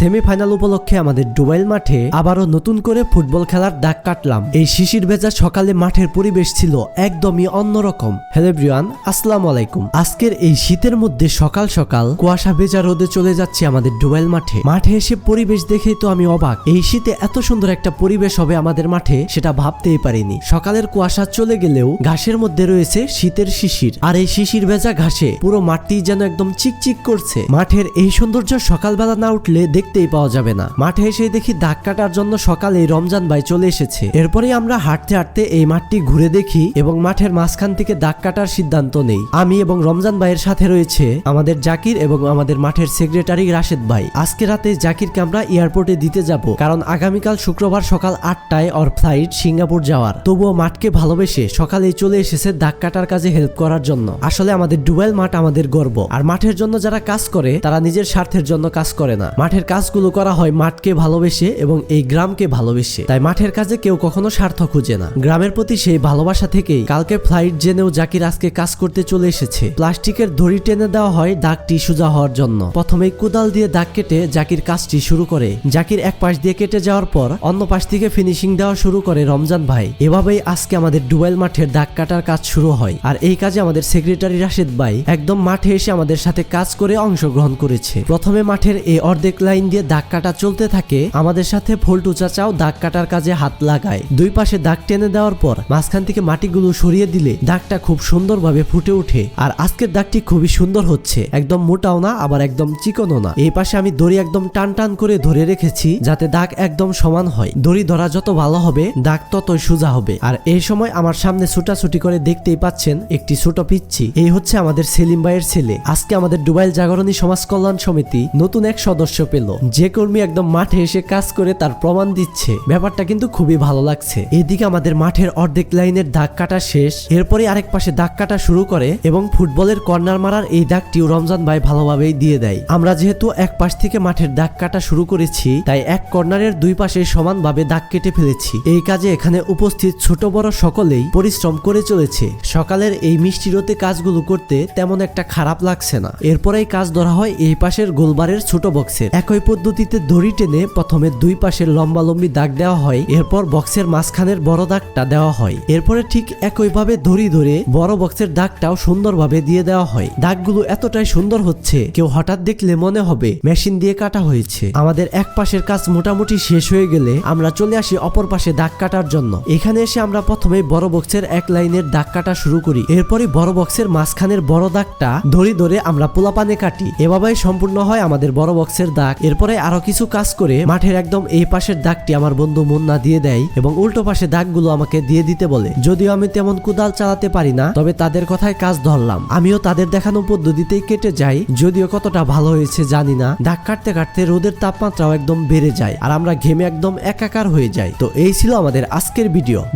Semifinal উপলক্ষে আমাদের ডুবাইল মাঠে আবারও নতুন করে ফুটবল খেলার দাগ কাটলাম। এই শিশির ভেজা সকালে মাঠের পরিবেশ ছিল একদমই অন্যরকম। হ্যালো এভরিওয়ান, আসসালামু আলাইকুম। আজকের এই শীতের মধ্যে সকাল সকাল কুয়াশা ভেজা রোদে চলে যাচ্ছে আমাদের ডুবাইল মাঠে এসে পরিবেশ দেখেই তো আমি অবাক। এই শীতে এত সুন্দর একটা পরিবেশ হবে আমাদের মাঠে, সেটা ভাবতেই পারিনি। সকালের কুয়াশা চলে গেলেও ঘাসের মধ্যে রয়েছে শীতের শিশির, আর এই শিশির ভেজা ঘাসে পুরো মাঠটি যেন একদম চিকচিক করছে। মাঠের এই সৌন্দর্য সকালবেলা না উঠলে দেখতেই পাওয়া যাবে না। মাঠে এসে দেখি দাগ কাটার জন্য সকালে রমজান ভাই চলে এসেছে। এরপরে আমরা হাঁটতে হাঁটতে এই মাঠটি ঘুরে দেখি এবং মাঠের মাঝখান থেকে দাগ কাটার সিদ্ধান্ত নেই। আমি এবং রমজান ভাইয়ের সাথে রয়েছে আমাদের জাকির এবং আমাদের মাঠের সেক্রেটারি রাশেদ ভাই। আজকে রাতে জাকিরকে আমরা এয়ারপোর্টে দিতে যাব, কারণ আগামীকাল শুক্রবার সকাল 8টায় ওর ফ্লাইট সিঙ্গাপুর যাওয়ার। তবুও মাঠকে ভালোবেসে সকালেই চলে এসেছে দাগ কাটার কাজে হেল্প করার জন্য। আসলে আমাদের ডুবাইল মাঠ আমাদের গর্ব, আর মাঠের জন্য যারা কাজ করে তারা নিজের স্বার্থের জন্য কাজ করে না। মাঠের কাজগুলো করা হয় মাঠকে ভালোবেসে এবং এই গ্রামকে ভালোবেসে। তাই মাঠের কাজে কেউ কখনো স্বার্থ খুঁজে না। গ্রামের প্রতি সেই ভালোবাসা থেকেই কালকে ফ্লাইট জেনেও জাকির আজকে কাজ করতে চলে এসেছে। প্লাস্টিকের দড়ি টেনে দেওয়া হয় দাগটি সোজা হওয়ার জন্য। প্রথমে কোদাল দিয়ে দাগ কেটে জাকির কাজটি শুরু করে। জাকির এক পাশ দিয়ে কেটে যাওয়ার পর অন্য পাশ থেকে ফিনিশিং দেওয়া শুরু করে রমজান ভাই। এভাবেই আজকে আমাদের ডুবাইল মাঠের দাগ কাটার কাজ শুরু হয়। আর এই কাজে আমাদের সেক্রেটারি রাশেদ ভাই একদম মাঠে এসে আমাদের সাথে কাজ করে অংশগ্রহণ করেছে। প্রথমে মাঠের এই অর্ধেক লাইন দিয়ে দাগ কাটা চলতে থাকে। আমাদের সাথে ফল্টু চাচাও দাগ কাটার কাজে হাত লাগায়। দুই পাশে দাগ টেনে দেওয়ার পর মাঝখান থেকে মাটিগুলো সরিয়ে দিলে দাগটা খুব সুন্দরভাবে ফুটে ওঠে। আর আজকের দাগটি খুবই সুন্দর হচ্ছে, একদম মোটাও না আবার একদম চিকনও না। এই পাশে আমি দড়ি একদম টান টান করে ধরে রেখেছি যাতে দাগ একদম সমান হয়। দড়ি ধরা যত ভালো হবে দাগ ততই সোজা হবে। আর এই সময় আমার সামনে ছুটাছুটি করে দেখতেই পাচ্ছেন একটি ছোট পিচ্ছি। এই হচ্ছে আমাদের সেলিম ভাইয়ের ছেলে। আজকে আমাদের ডুবাইল জাগরণী সমাজ কল্যাণ সমিতি নতুন এক সদস্য পেল। যে কর্মী একদম মাঠে এসে কাজ করে তার প্রমাণ দিচ্ছে। ব্যাপারটা কিন্তু খুবই ভালো লাগছে। এদিকে আমাদের মাঠের অর্ধেক লাইনের দাগ কাটা শেষ। এরপরে আরেক পাশে দাগ কাটা শুরু করে এবং ফুটবলের কর্নার মারার এই দাগটিও রমজান ভাই ভালোভাবেই দিয়ে দেয়। আমরা যেহেতু এক পাশ থেকে মাঠের দাগ কাটা শুরু করেছি, তাই এক কর্নারের দুই পাশে সমানভাবে দাগ কেটে ফেলেছি। এই কাজে এখানে উপস্থিত ছোট বড় সকলেই পরিশ্রম করে চলেছে। সকালের এই মিষ্টি রোদে কাজগুলো করতে তেমন একটা খারাপ লাগছে না। এরপরেই কাজ ধরা হয় এই পাশের গোলবারের ছোট বক্সের। একই পদ্ধতিতে দড়ি টেনে প্রথমে দুই পাশের লম্বালম্বি দাগ দেওয়া হয়, এরপর বক্সের মাঝখানের বড় দাগটা দেওয়া হয়। এরপরে ঠিক একইভাবে দড়ি ধরে বড় বক্সের দাগটাও সুন্দরভাবে দিয়ে দেওয়া হয়। দাগগুলো এতটাই সুন্দর হচ্ছে কেউ হঠাৎ দেখলে মনে হবে মেশিন দিয়ে কাটা হয়েছে। আমাদের এক পাশের কাজ মোটামুটি শেষ হয়ে গেলে আমরা চলে আসি অপর পাশে দাগ কাটার জন্য। এখানে এসে আমরা প্রথমে বড় বক্সের এক লাইনের দাগ কাটা শুরু করি। এরপরে বড় বক্সের মাঝখানের বড় দাগটা দড়ি ধরে আমরা পোলাপানে কাটি। এভাবেই সম্পূর্ণ হয় আমাদের বড় বক্সের দাগ। এরপরে আরো কিছু কাজ করে মাঠের একদম এই পাশের দাগটি আমার বন্ধু মুন্না দিয়ে দেয় এবং উল্টো পাশে দাগগুলো আমাকে দিয়ে দিতে বলে। যদিও আমি তেমন কোদাল চালাতে পারি না, তবে তাদের কথায় কাজ ধরলাম। আমিও তাদের দেখানো পদ্ধতিতেই কেটে যাই। যদিও কতটা ভালো হয়েছে জানি না। দাগ কাটতে কাটতে রোদের তাপমাত্রাও একদম বেড়ে যায় আর আমরা ঘেমে একদম একাকার হয়ে যাই। তো এই ছিল আমাদের আজকের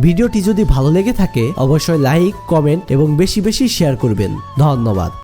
ভিডিওটি যদি ভালো লেগে থাকে অবশ্যই লাইক, কমেন্ট এবং বেশি বেশি শেয়ার করবেন। ধন্যবাদ।